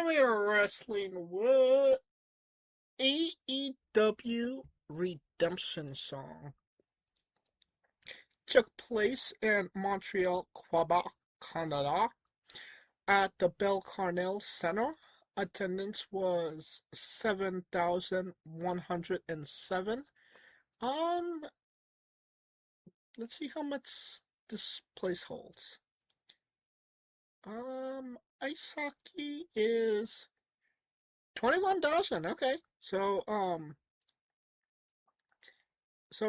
And we are wrestling with AEW Redemption song. Took place in Montreal, Quebec, Canada, at the Bell Carnell Center. Attendance was 7,107. Um, let's see how much this place holds. Ice hockey is 21,000. Okay. So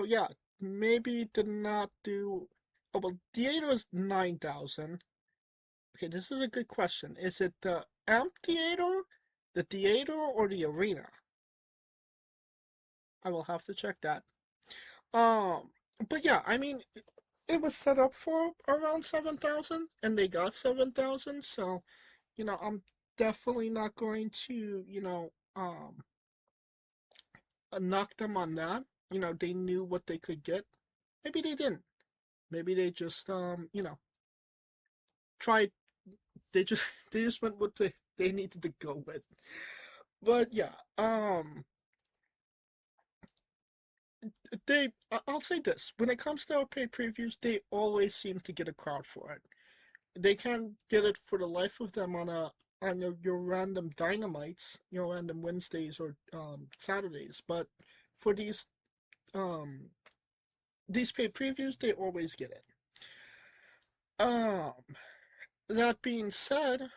yeah, maybe did not do. Oh well, theater is 9,000. Okay, this is a good question. Is it the amphitheater, the theater, or the arena? I will have to check that. Um, but yeah, I mean, it was set up for around 7,000, and they got 7,000. So, I'm definitely not going to, knock them on that. They knew what they could get. Maybe they didn't. Maybe they just, tried. They just they just went what they needed to go with. But yeah, I'll say this: when it comes to our paid previews, they always seem to get a crowd for it. They can't get it for the life of them on your random dynamites, your random Wednesdays or Saturdays. But for um these paid previews, they always get it. Um, that being said,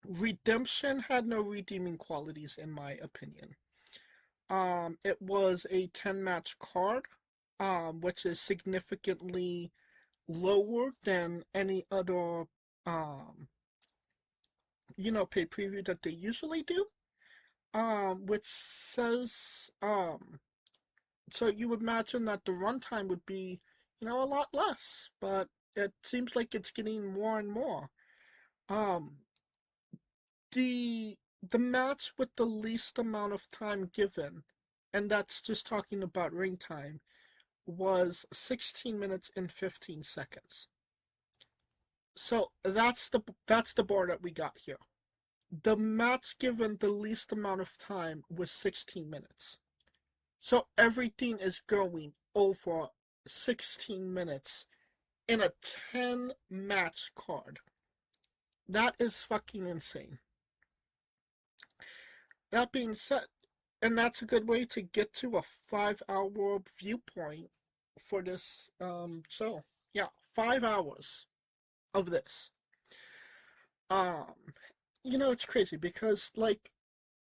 Redemption had no redeeming qualities in my opinion. It was a 10 match card, which is significantly lower than any other, um, pay preview that they usually do. Which says, so you would imagine that the runtime would be, a lot less, but it seems like it's getting more and more. Um, the match with the least amount of time given, and that's just talking about ring time, was 16 minutes and 15 seconds. So that's the bar that we got here. The match given the least amount of time was 16 minutes. So everything is going over 16 minutes in a 10 match card. That is fucking insane. That being said, and that's a good way to get to a 5 hour viewpoint for this show. Yeah, 5 hours of this. Um, it's crazy because like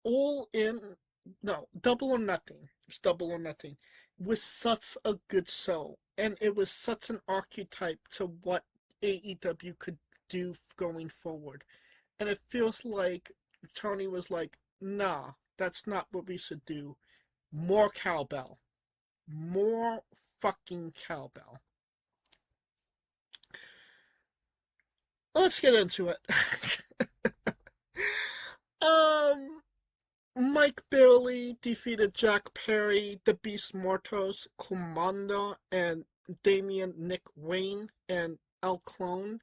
all in, no, Double or Nothing. It's Double or Nothing was such a good show, and it was such an archetype to what AEW could do going forward. And it feels like Tony was like, nah, that's not what we should do. More cowbell. More fucking cowbell. Let's get into it. um, Mike Bailey defeated Jack Perry, the Beast Mortos, Commander, and Damian Nick Wayne and El Clone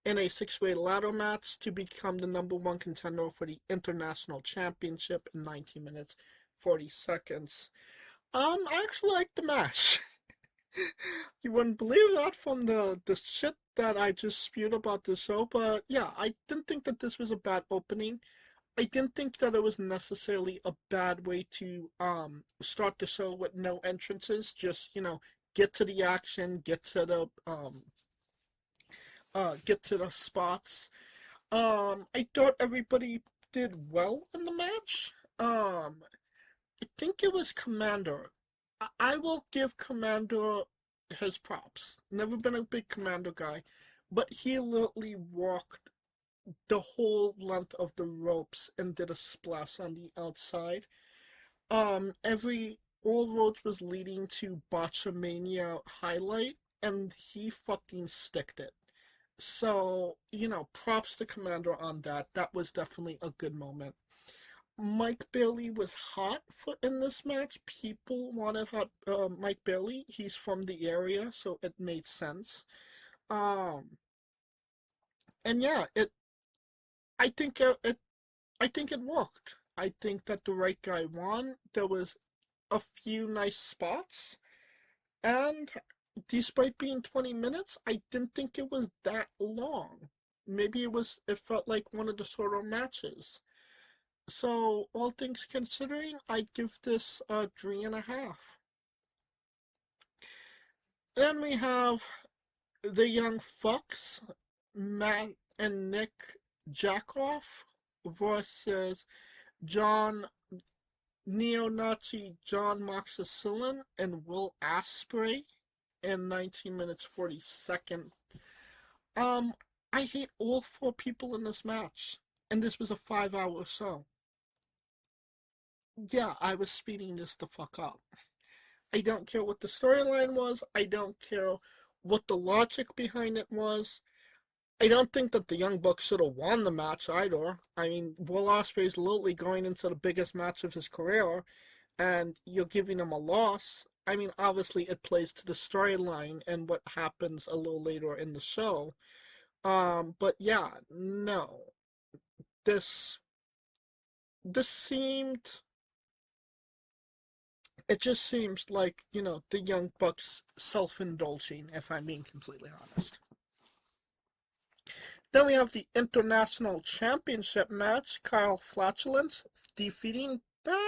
in a six-way ladder match to become the number one contender for the International Championship in 19 minutes 40 seconds. I actually liked the match. You wouldn't believe that from the shit that I just spewed about the show, but yeah, I didn't think that this was a bad opening. I didn't think that it was necessarily a bad way to start the show with no entrances. Just get to the action, get to the spots. I thought everybody did well in the match. I think it was Commander. I will give Commander his props. Never been a big Commander guy, but he literally walked the whole length of the ropes and did a splash on the outside. Every all roads was leading to Botchamania highlight, and he fucking sticked it. So, props to Commander on that. That was definitely a good moment. Mike Bailey was hot for in this match. People wanted hot Mike Bailey. He's from the area, so it made sense. Um, and yeah, I think it I think it worked. I think that the right guy won. There was a few nice spots, and despite being 20 minutes, I didn't think it was that long. Maybe it felt like one of the shorter matches. So, all things considering, I'd give this a 3.5. Then we have the Young Fucks, Matt and Nick Jackoff versus John Neo-Nazi John Moxicillin and Will Asprey in 19 minutes 40 seconds. Um, I hate all four people in this match, and this was a 5 hour show. Yeah, I was speeding this the fuck up. I don't care what the storyline was. I don't care what the logic behind it was. I don't think that the Young Bucks should have won the match either. I mean, Will Ospreay's literally going into the biggest match of his career, and you're giving him a loss. I mean, obviously it plays to the storyline and what happens a little later in the show. But yeah, no. This this seemed it just seems like, the Young Bucks self-indulging, if I'm being completely honest. Then we have the International Championship match. Kyle Flatulence defeating Bandito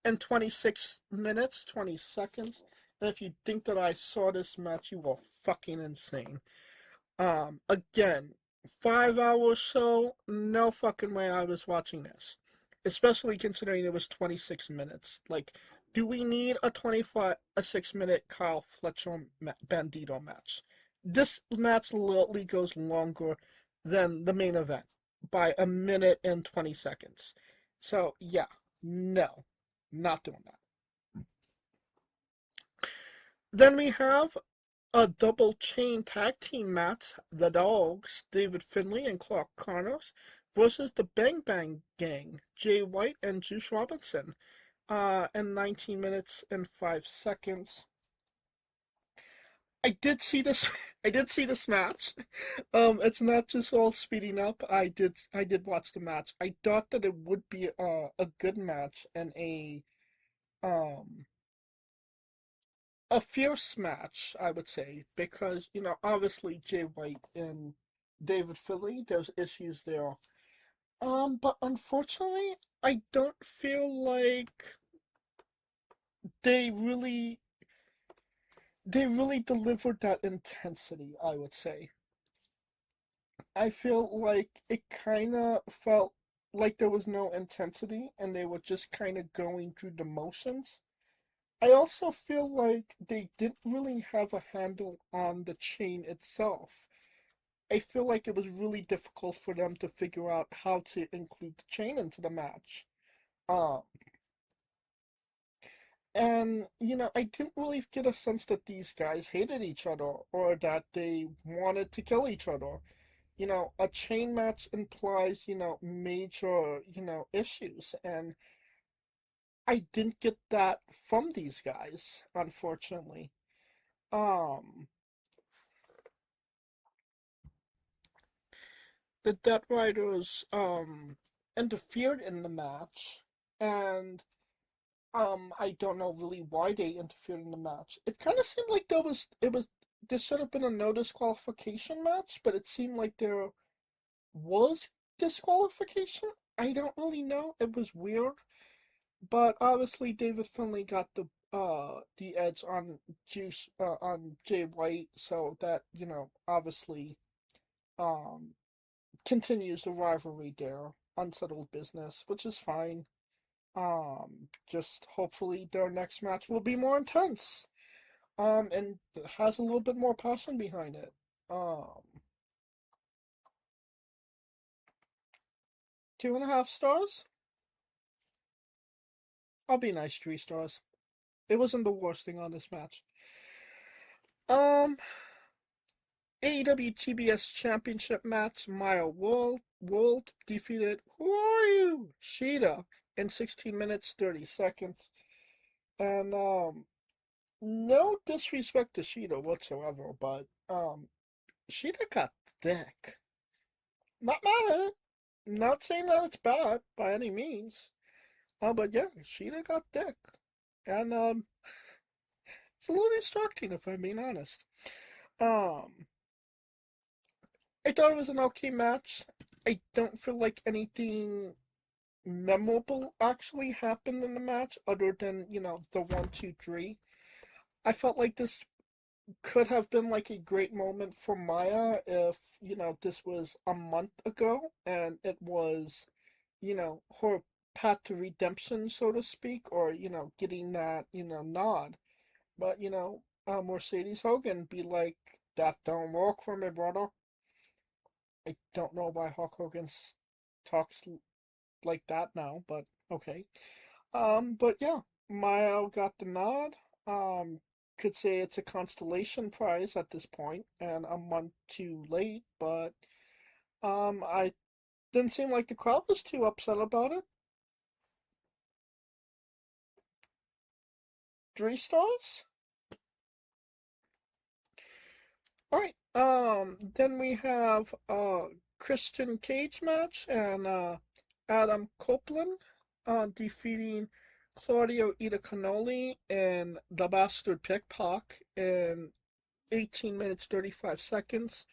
in 26 minutes, 20 seconds. And if you think that I saw this match, you are fucking insane. Again, 5 hour show, no fucking way I was watching this. Especially considering it was 26 minutes. Like, do we need a 6 minute Kyle Fletcher Bandito match? This match literally goes longer than the main event by a minute and 20 seconds. So, yeah, no, not doing that. Then we have a double chain tag team match. The Dogs, David Finlay and Clark Connors, versus the Bang Bang Gang, Jay White and Juice Robinson, in 19 minutes and 5 seconds. I did see this. I did see this match. It's not just all speeding up. I did watch the match. I thought that it would be a good match and um a fierce match, I would say, because obviously Jay White and David Finlay, there's issues there. But unfortunately, I don't feel like they really they really delivered that intensity, I would say. I feel like it kind of felt like there was no intensity and they were just kind of going through the motions. I also feel like they didn't really have a handle on the chain itself. I feel like it was really difficult for them to figure out how to include the chain into the match. Um, and, I didn't really get a sense that these guys hated each other or that they wanted to kill each other. A chain match implies, major, issues. And I didn't get that from these guys, unfortunately. Um, the Dead Riders, interfered in the match, and, I don't know really why they interfered in the match. It kind of seemed like this should have been a no disqualification match, but it seemed like there was disqualification. I don't really know. It was weird. But obviously, David Finlay got the edge on Jay White, so that obviously um continues the rivalry there, unsettled business, which is fine. Just hopefully their next match will be more intense, and has a little bit more passion behind it. Um, 2.5 stars. I'll be nice. 3 stars. It wasn't the worst thing on this match. Um, AEW TBS Championship match. Maya World defeated, who are you? Sheeta in 16 minutes 30 seconds. And no disrespect to Sheeta whatsoever, but Sheeta got thick. Not mad at it. Not saying that it's bad by any means. But yeah, Sheeta got thick. And it's a little distracting if I'm being honest. Um I thought it was an okay match. I don't feel like anything memorable actually happened in the match other than, the 1, 2, 3. I felt like this could have been like a great moment for Maya if, this was a month ago and it was, her path to redemption, so to speak, or, getting that, nod. But, Mercedes Hogan be like, that don't work for me, brother. I don't know why Hulk Hogan talks like that now, but okay. But yeah, Maya got the nod. Could say it's a constellation prize at this point, and a month too late, but I didn't seem like the crowd was too upset about it. 3 stars? Alright, then we have Christian Cage match and Adam Copeland defeating Claudio Itacanoli and the Bastard Pickpock in 18 minutes 35 seconds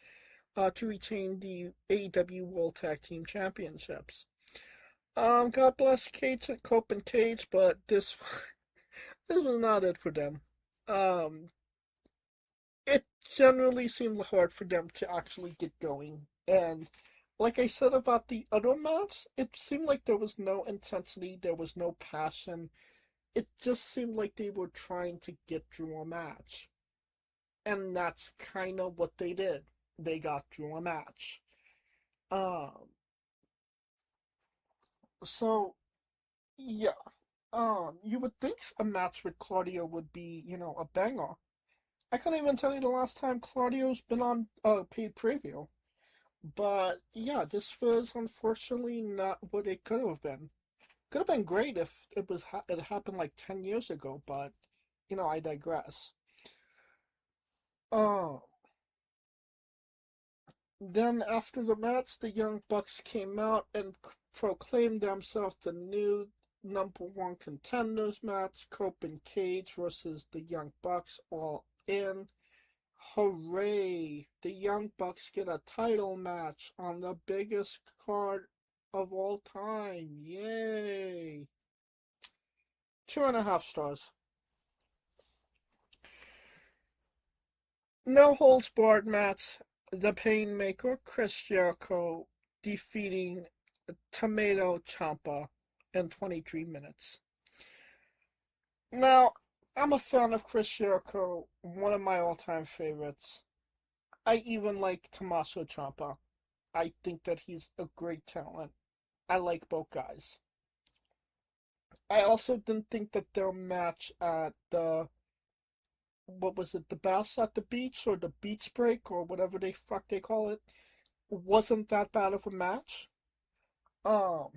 to retain the AEW World Tag Team Championships. God bless Cage and Cope and Cage, but this was not it for them. Um, it generally seemed hard for them to actually get going. And like I said about the other match, it seemed like there was no intensity, there was no passion. It just seemed like they were trying to get through a match. And that's kind of what they did. They got through a match. Um, so yeah. You would think a match with Claudio would be, a banger. I can't even tell you the last time Claudio's been on a paid preview. But yeah, this was unfortunately not what it could have been. Could have been great if it happened like 10 years ago, but I digress. Uh, then after the match, the Young Bucks came out and proclaimed themselves the new number one contenders match: Cope and Cage versus the Young Bucks, all in. Hooray! The Young Bucks get a title match on the biggest card of all time. Yay! 2.5 stars. No holds barred match. The Painmaker, Chris Jericho, defeating Tomato Ciampa in 23 minutes. Now, I'm a fan of Chris Jericho, one of my all-time favorites. I even like Tommaso Ciampa. I think that he's a great talent. I like both guys. I also didn't think that their match at the what was it, the Bass at the Beach or the Beach Break or whatever they fuck they call it, wasn't that bad of a match. Um,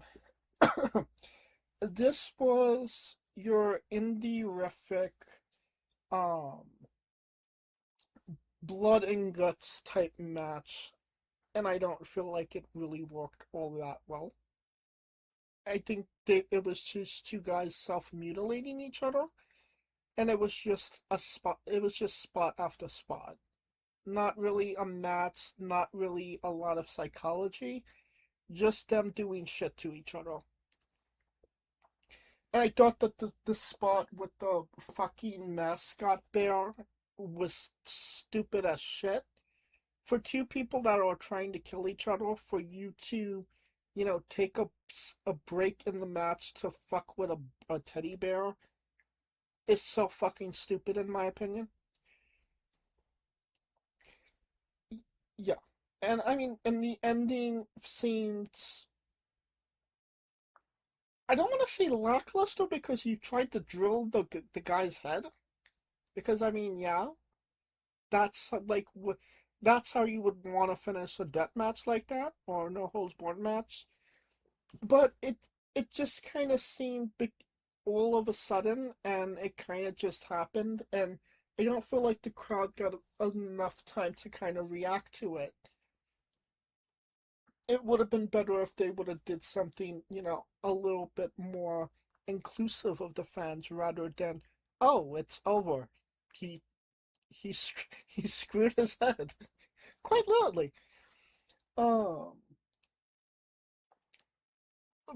this was your indie-rific, um, blood and guts type match, and I don't feel like it really worked all that well. I think it was just two guys self-mutilating each other, and it was just a spot. It was just spot after spot. Not really a match. Not really a lot of psychology. Just them doing shit to each other. And I thought that the spot with the fucking mascot bear was stupid as shit. For two people that are trying to kill each other, for you to, take a break in the match to fuck with a teddy bear is so fucking stupid, in my opinion. Yeah. And I mean, and the ending seems. I don't want to say lackluster because you tried to drill the guy's head. Because, I mean, yeah, that's like. That's how you would want to finish a death match like that, or no holds barred match. But it just kind of seemed big all of a sudden, and it kind of just happened, and I don't feel like the crowd got enough time to kind of react to it. it would have been better if they would have did something, a little bit more inclusive of the fans rather than, oh, it's over. He he he screwed his head, quite literally. Um,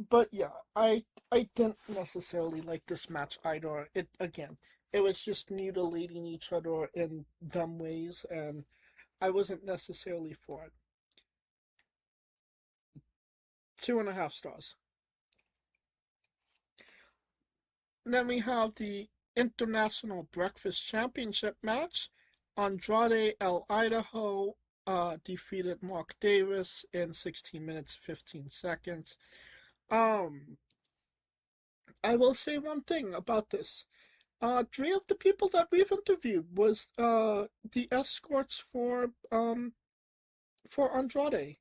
but yeah, I didn't necessarily like this match either. It was just mutilating each other in dumb ways, and I wasn't necessarily for it. 2.5 stars. Then we have the International Breakfast Championship match. Andrade El Idaho defeated Mark Davis in 16 minutes 15 seconds. Um, I will say one thing about this. Three of the people that we've interviewed was the escorts for Andrade.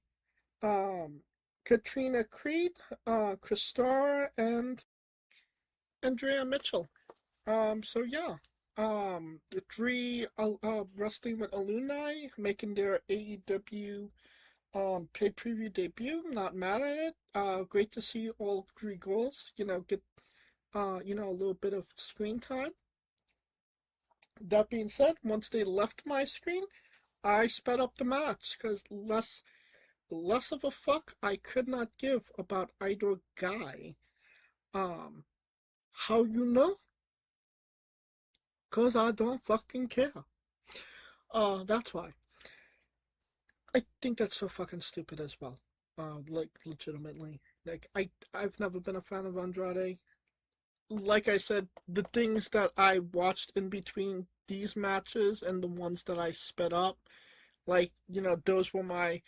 Um, Katrina Creed, Christar, and Andrea Mitchell. So yeah. The three wrestling with alumni making their AEW pay preview debut. Not mad at it. Great to see all three girls, get a little bit of screen time. That being said, once they left my screen, I sped up the match because less of a fuck I could not give about either guy. Um, how you know? Cause I don't fucking care. That's why. I think that's so fucking stupid as well. Like legitimately. Like I've never been a fan of Andrade. Like I said, the things that I watched in between these matches and the ones that I sped up, like, those were my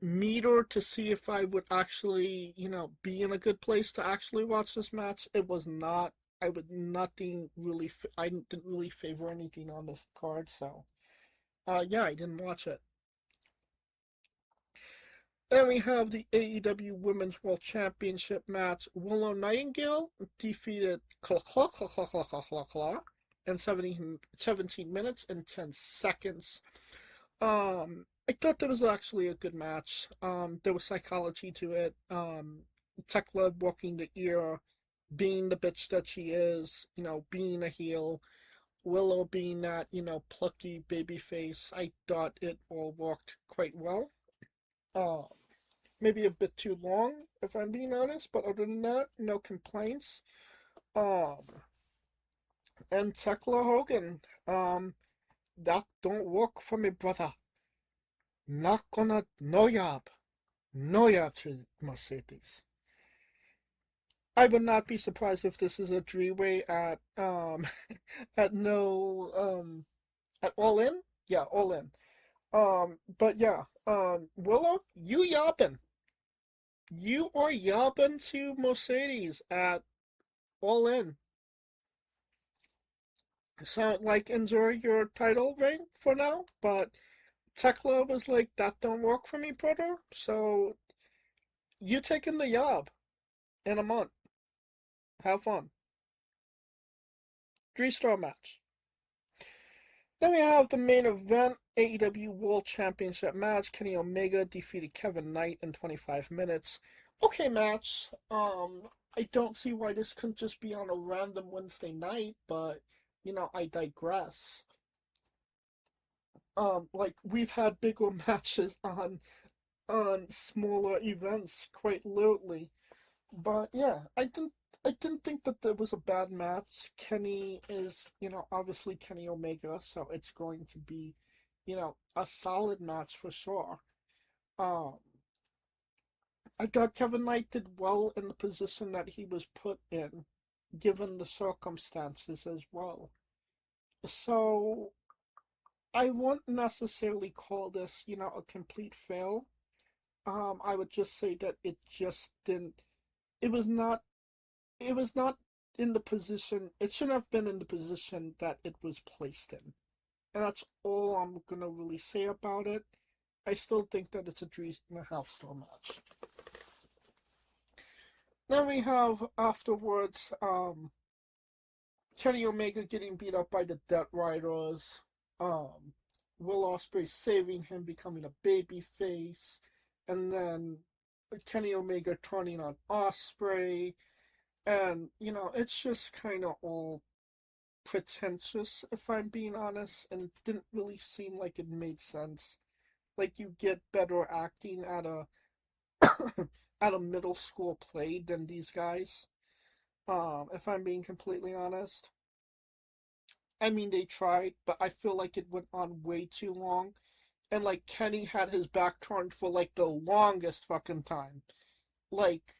meter to see if I would actually, be in a good place to actually watch this match. It was not. I would nothing really. I didn't really favor anything on this card, so yeah, I didn't watch it. Then we have the AEW Women's World Championship match. Willow Nightingale defeated Claw Claw Claw Claw Claw Claw Claw Claw in 17 minutes and 10 seconds. I thought that was actually a good match. There was psychology to it. Tekla walking the ear, being the bitch that she is, being a heel. Willow being that, plucky baby face. I thought it all worked quite well. Uh, Maybe a bit too long, if I'm being honest, but other than that, no complaints. Um, and Tekla Hogan, that don't work for me, brother. Not gonna, no job. No job to Mercedes. I would not be surprised if this is a three-way at, at no, at All In? Yeah, All In. But yeah, Willow, you yapping. You are yapping to Mercedes at All In. So, like, enjoy your title reign for now, but Tekla was like, that don't work for me, brother. So, you taking the job in a month. Have fun. 3-star match. Then we have the main event AEW World Championship match. Kenny Omega defeated Kevin Knight in 25 minutes. Okay, match. I don't see why this couldn't just be on a random Wednesday night, but, I digress. Like, we've had bigger matches on smaller events quite lately. But yeah, I didn't think that there was a bad match. Kenny is, obviously Kenny Omega, so it's going to be, a solid match for sure. Um, I thought Kevin Knight did well in the position that he was put in, given the circumstances as well. So I wouldn't necessarily call this, a complete fail. I would just say that it just didn't. It was not it was not in the position, it shouldn't have been in the position that it was placed in. And that's all I'm gonna really say about it. I still think that it's a 3.5-star match. Then we have afterwards Kenny Omega getting beat up by the Death Riders. Um Will Ospreay saving him, becoming a baby face, and then Kenny Omega turning on Ospreay, and it's just kind of all pretentious, if I'm being honest, and it didn't really seem like it made sense. Like you get better acting at a at a middle school play than these guys. If I'm being completely honest. I mean, they tried, but I feel like it went on way too long. And, like, Kenny had his back turned for, like, the longest fucking time. Like,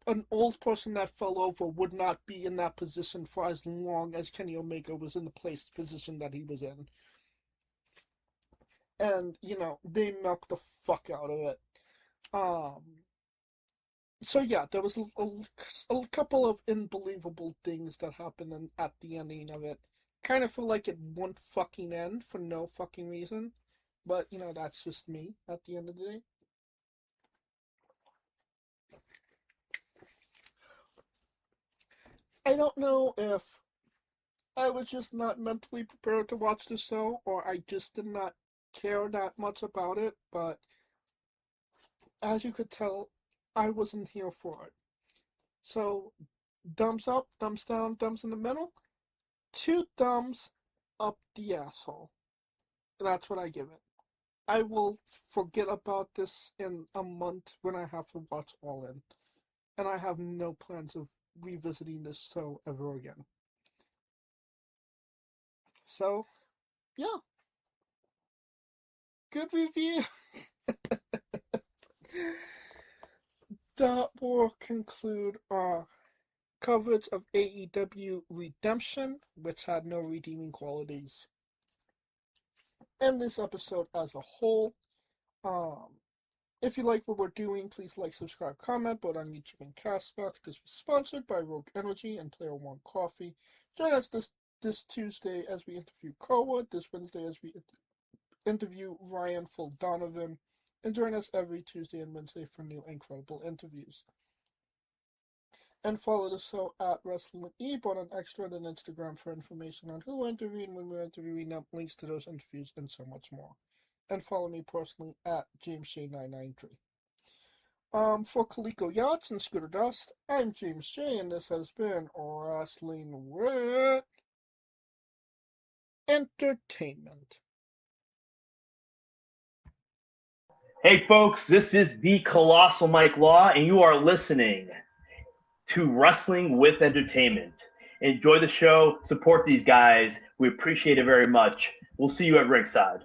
an old person that fell over would not be in that position for as long as Kenny Omega was in the position that he was in. And, they milked the fuck out of it. Um, so yeah, there was a couple of unbelievable things that happened at the ending of it. Kind of feel like it won't fucking end for no fucking reason, but that's just me at the end of the day. I don't know if I was just not mentally prepared to watch the show, or I just did not care that much about it, but as you could tell, I wasn't here for it. So, thumbs up, thumbs down, thumbs in the middle. Two thumbs up the asshole. That's what I give it. I will forget about this in a month when I have to watch All In. And I have no plans of revisiting this show ever again. So, yeah. Good review. That will conclude our coverage of AEW Redemption, which had no redeeming qualities. And this episode as a whole. If you like what we're doing, please like, subscribe, comment, both on YouTube and Castbox. This was sponsored by Rogue Energy and Player One Coffee. Join us this Tuesday as we interview Koa, this Wednesday as we interview Ryan Full Donovan, and join us every Tuesday and Wednesday for new incredible interviews. And follow the show at Wrestling with E, both on Extra and Instagram for information on who we're interviewing, when we're interviewing them, links to those interviews, and so much more. And follow me personally at JamesJ993. For Coleco Yachts and Scooter Dust, I'm James J, and this has been Wrestling with Entertainment. Hey folks, this is the Colossal Mike Law, and you are listening to Wrestling with Entertainment. Enjoy the show, support these guys. We appreciate it very much. We'll see you at ringside.